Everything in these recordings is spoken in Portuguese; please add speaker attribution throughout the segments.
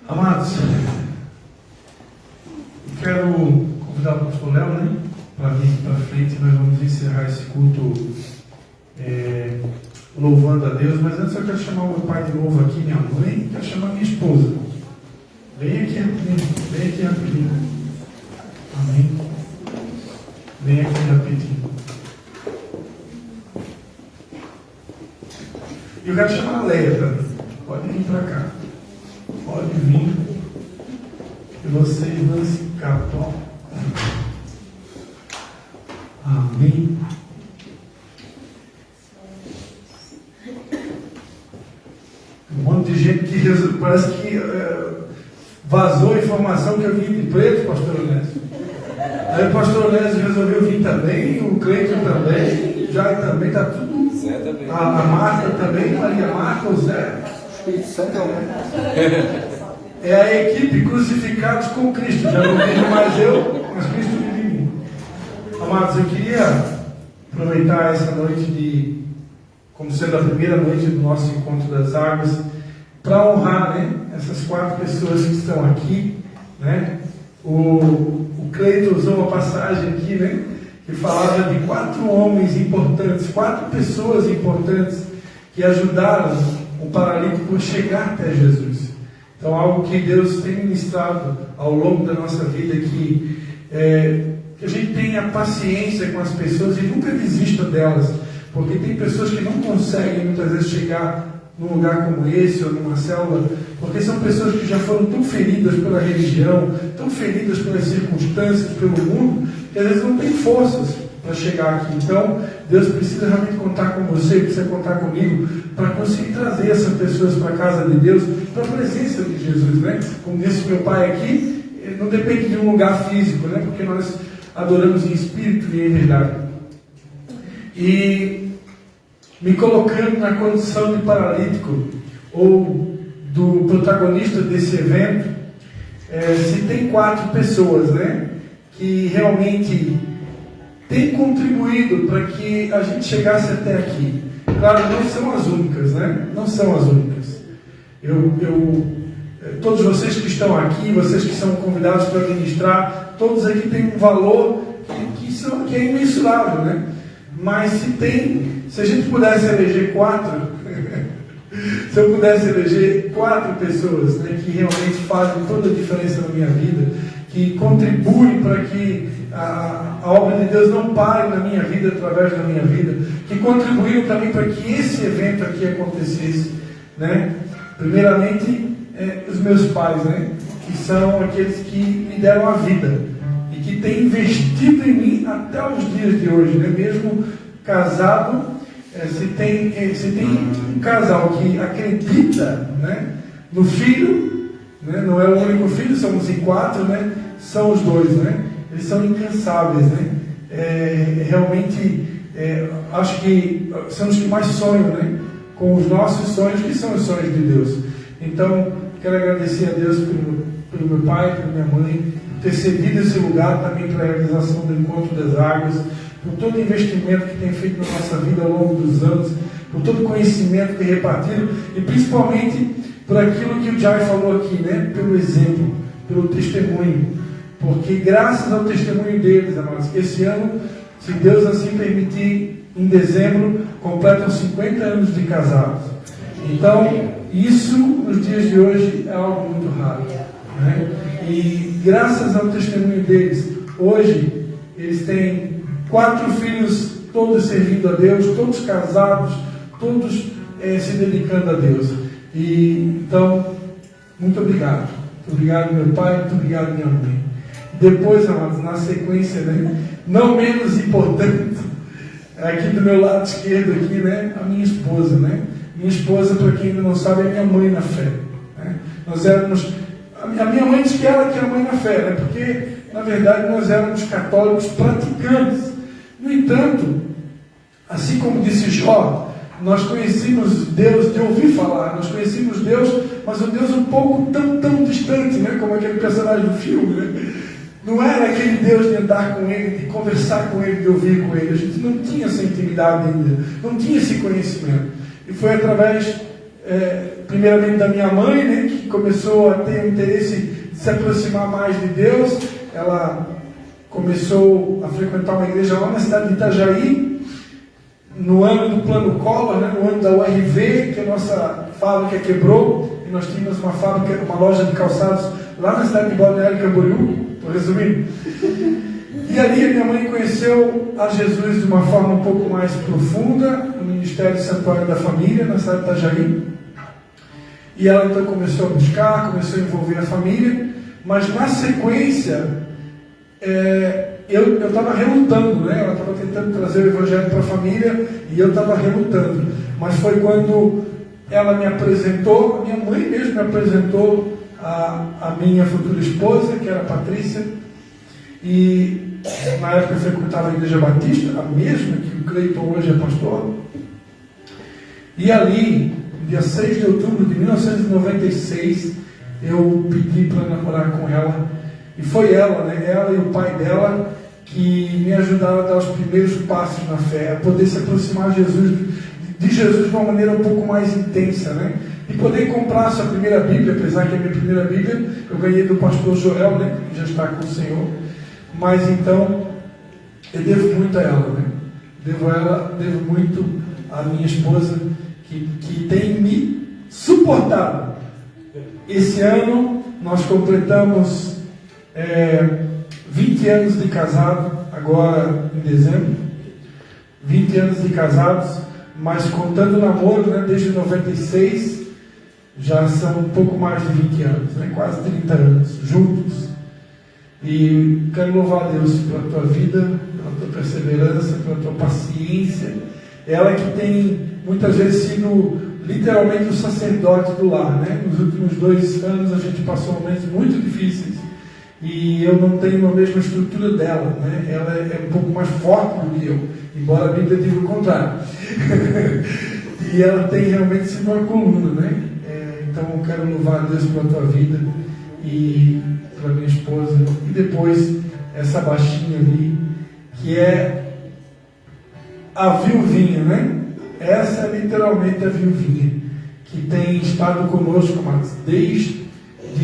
Speaker 1: Amados, eu quero convidar o pastor Léo, né, para vir para frente. Nós vamos encerrar esse culto louvando a Deus, mas antes eu quero chamar o meu pai de novo aqui, minha mãe, e quero chamar minha esposa. Vem aqui rapidinho. Amém. Vem aqui rapidinho. E eu quero chamar a Leia também. Pode vir para cá. Pode vir. E vocês vão se capar. Amém. Um monte de gente que parece que vazou a informação que eu vim de preto, pastor Onésio. Aí o pastor Onésio resolveu vir também, o Cleiton também, o Jair também, está tudo.
Speaker 2: Zé também.
Speaker 1: A Marta também, Maria Marta, o Zé.
Speaker 3: Espírito Santo
Speaker 1: É a equipe crucificados com Cristo. Já não vivo mais eu, mas Cristo vive em mim. Amados, eu queria aproveitar essa noite como sendo a primeira noite do nosso encontro das águas, para honrar, né, essas 4 pessoas que estão aqui, né? O Cleiton usou uma passagem aqui, né, que falava de 4 homens importantes, 4 pessoas importantes que ajudaram o paralítico a chegar até Jesus. Então, algo que Deus tem ministrado ao longo da nossa vida, que a gente tenha paciência com as pessoas e nunca desista delas, porque tem pessoas que não conseguem muitas vezes chegar num lugar como esse ou numa célula, porque são pessoas que já foram tão feridas pela religião, tão feridas pelas circunstâncias, pelo mundo, que às vezes não tem forças para chegar aqui. Então, Deus precisa realmente contar com você, precisa contar comigo, para conseguir trazer essas pessoas para a casa de Deus, para a presença de Jesus, né? Como disse meu pai aqui, não depende de um lugar físico, né? Porque nós adoramos em espírito e em verdade. E me colocando na condição de paralítico ou do protagonista desse evento, se tem 4 pessoas, né, que realmente têm contribuído para que a gente chegasse até aqui. Claro, não são as únicas, né? Não são as únicas. Todos vocês que estão aqui, vocês que são convidados para ministrar, todos aqui têm um valor que é imensurável, né? Mas se a gente pudesse eleger 4, se eu pudesse eleger 4 pessoas, né, que realmente fazem toda a diferença na minha vida, que contribuem para que a obra de Deus não pare na minha vida, através da minha vida, que contribuíram também para que esse evento aqui acontecesse, né? Primeiramente, os meus pais, né, que são aqueles que me deram a vida e que têm investido em mim até os dias de hoje, né? Mesmo casado, se tem um casal que acredita, né, no filho, né? Não é o único filho, somos em 4, né? São os 2, né? Eles são incansáveis, né? Realmente, acho que são os que mais sonham, né, com os nossos sonhos, que são os sonhos de Deus. Então, quero agradecer a Deus pelo meu pai, pela minha mãe, por ter cedido esse lugar também para a realização do Encontro das Águas, por todo o investimento que tem feito na nossa vida ao longo dos anos, por todo o conhecimento que repartiram e principalmente por aquilo que o Jai falou aqui, né? Pelo exemplo, pelo testemunho. Porque graças ao testemunho deles, amados, esse ano, se Deus assim permitir, em dezembro, completam 50 anos de casados. Então, isso nos dias de hoje é algo muito raro, né? E graças ao testemunho deles, hoje eles têm 4 filhos, todos servindo a Deus, todos casados, todos se dedicando a Deus. E então, muito obrigado. Muito obrigado, meu pai, muito obrigado, minha mãe. Depois, amados, na sequência, né, não menos importante, aqui do meu lado esquerdo, aqui, né, a minha esposa, né? Minha esposa, para quem ainda não sabe, é minha mãe na fé, né? Nós éramos... A minha mãe diz que ela que é a mãe na fé, né? Porque, na verdade, nós éramos católicos praticantes. No entanto, assim como disse Jó, nós conhecíamos Deus de ouvir falar, nós conhecíamos Deus, mas um Deus um pouco tão distante, né? Como aquele personagem do filme, né? Não era aquele Deus de andar com Ele, de conversar com Ele, de ouvir com Ele. A gente não tinha essa intimidade ainda, não tinha esse conhecimento. E foi através primeiramente da minha mãe, né, que começou a ter o interesse de se aproximar mais de Deus. Ela começou a frequentar uma igreja lá na cidade de Itajaí, no ano do Plano Collor, né, no ano da URV, que a nossa fábrica quebrou, e nós tínhamos uma loja de calçados lá na cidade de Balneário Camboriú, estou resumindo. E ali a minha mãe conheceu a Jesus de uma forma um pouco mais profunda, no Ministério Santuário da Família, na cidade de Itajaí. E ela então começou a buscar, começou a envolver a família, mas na sequência, eu estava relutando, né? Ela estava tentando trazer o Evangelho para a família e eu estava relutando. Mas foi quando ela me apresentou, a minha mãe mesmo me apresentou a minha futura esposa, que era a Patrícia, e na época eu frequentava a Igreja Batista, a mesma que o Cleiton hoje é pastor. E ali, dia 6 de outubro de 1996, eu pedi para namorar com ela. E foi ela, né? Ela e o pai dela que me ajudaram a dar os primeiros passos na fé, a poder se aproximar de Jesus de uma maneira um pouco mais intensa, né? E poder comprar a sua primeira Bíblia, apesar que a minha primeira Bíblia eu ganhei do pastor Joel, né? Que já está com o Senhor. Mas então, eu devo muito a ela, né? Devo muito à minha esposa, que tem me suportado. Esse ano nós completamos 20 anos de casado, agora em dezembro. 20 anos de casados, mas contando o namoro, né, desde 96, já são um pouco mais de 20 anos, né, quase 30 anos juntos. E quero louvar a Deus pela tua vida, pela tua perseverança, pela tua paciência. Ela que tem muitas vezes sido literalmente o sacerdote do lar, né? Nos últimos 2 anos a gente passou momentos muito difíceis e eu não tenho a mesma estrutura dela, né? Ela é um pouco mais forte do que eu, embora a Bíblia diga o contrário. E ela tem realmente sido uma coluna, né? Então eu quero louvar a Deus pela tua vida e pela minha esposa. E depois essa baixinha ali, que é a viuvinha, né? Essa é literalmente a viuvinha, que tem estado conosco, mas desde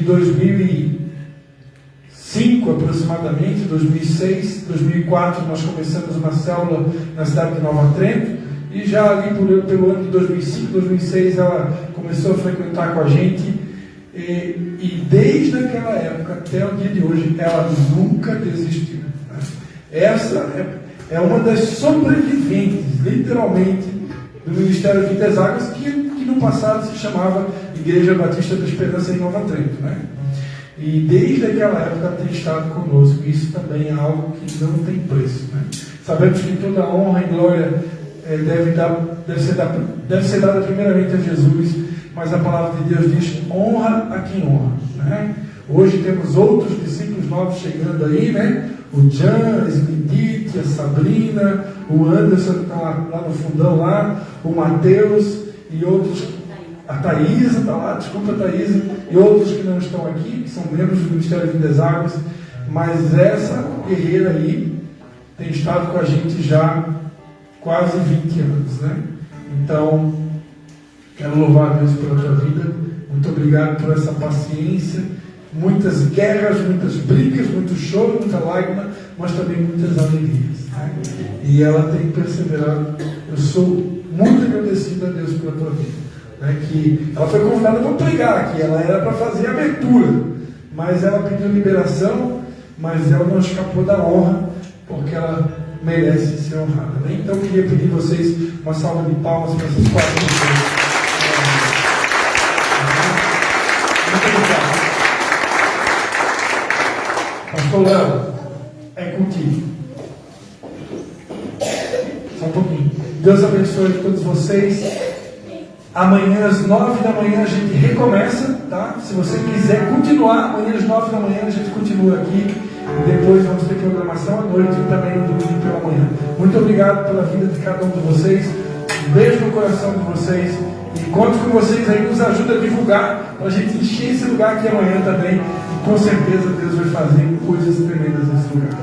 Speaker 1: 2005 aproximadamente, 2006, 2004 nós começamos uma célula na cidade de Nova Trento, e já ali pelo ano de 2005, 2006 ela começou a frequentar com a gente, e desde aquela época até o dia de hoje ela nunca desistiu, né? Essa é uma das sobreviventes, literalmente, do Ministério Vidas Águas, que no passado se chamava Igreja Batista da Esperança em Nova Trento, né? E desde aquela época tem estado conosco. Isso também é algo que não tem preço, né? Sabemos que toda honra e glória deve ser dada primeiramente a Jesus, mas a palavra de Deus diz: honra a quem honra, né? Hoje temos outros discípulos novos chegando aí, né? O Jan, a Smidite, a Sabrina, o Anderson que está lá no fundão lá, o Mateus e outros, a Thaísa está lá, desculpa Thaísa, e outros que não estão aqui, que são membros do Ministério das Águas, mas essa guerreira aí tem estado com a gente já quase 20 anos, né? Então, quero louvar a Deus pela tua vida, muito obrigado por essa paciência, muitas guerras, muitas brigas, muito choro, muita lágrima, mas também muitas alegrias, né? E ela tem perseverado. Eu sou muito agradecido a Deus pela tua vida, né? Que ela foi convidada para pregar aqui, ela era para fazer a abertura, mas ela pediu liberação, mas ela não escapou da honra, porque ela merece ser honrada, né? Então eu queria pedir a vocês uma salva de palmas para essas 4 pessoas. Muito obrigado. Pastor Léo, é contigo. Só um pouquinho. Deus abençoe todos vocês. Amanhã às 9 da manhã a gente recomeça, tá? Se você quiser continuar, amanhã às 9 da manhã a gente continua aqui. E depois vamos ter programação à noite e também no domingo pela manhã. Muito obrigado pela vida de cada um de vocês. Um beijo no coração de vocês. E conto com vocês aí, nos ajuda a divulgar, para a gente encher esse lugar aqui amanhã também. E com certeza Deus vai fazer coisas tremendas nesse lugar.